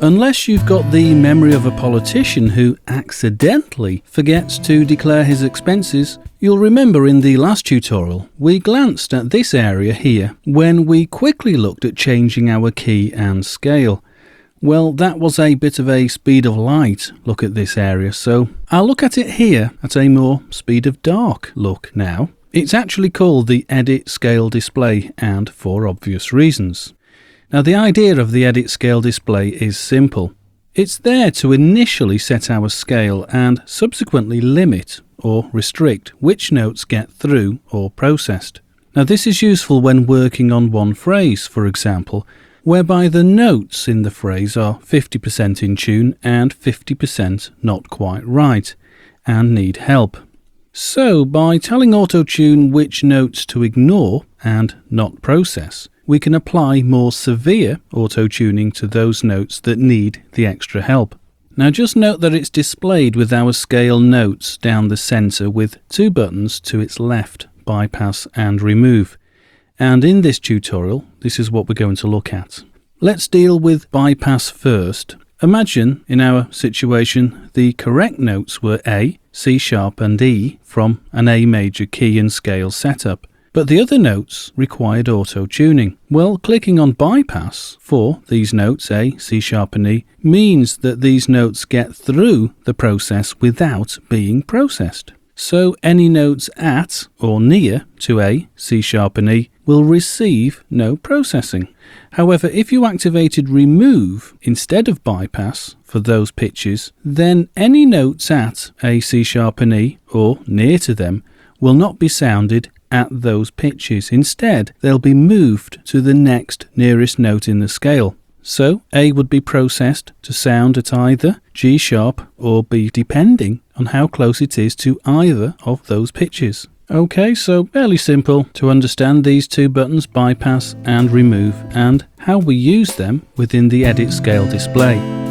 Unless you've got the memory of a politician who accidentally forgets to declare his expenses, you'll remember in the last tutorial we glanced at this area here when we quickly looked at changing our key and scale. Well, that was a bit of a speed of light look at this area, so I'll look at it here at a more speed of dark look now. It's actually called the Edit Scale Display, and for obvious reasons. Now, the idea of the Edit Scale Display is simple. It's there to initially set our scale and subsequently limit or restrict which notes get through or processed. Now, this is useful when working on one phrase, for example, whereby the notes in the phrase are 50% in tune and 50% not quite right and need help. So, by telling Autotune which notes to ignore and not process, we can apply more severe auto-tuning to those notes that need the extra help. Now just note that it's displayed with our scale notes down the centre with two buttons to its left, bypass and remove. And in this tutorial, this is what we're going to look at. Let's deal with bypass first. Imagine, in our situation, the correct notes were A, C sharp and E from an A major key and scale setup. But the other notes required auto-tuning. Well, clicking on bypass for these notes, A, C sharp and E, means that these notes get through the process without being processed. So any notes at or near to A, C sharp and E will receive no processing. However, if you activated remove instead of bypass for those pitches, then any notes at A, C sharp and E or near to them will not be sounded at those pitches. Instead, they'll be moved to the next nearest note in the scale. So A would be processed to sound at either G sharp or B, depending on how close it is to either of those pitches. Okay, so fairly simple to understand these two buttons, bypass and remove, and how we use them within the Edit Scale Display.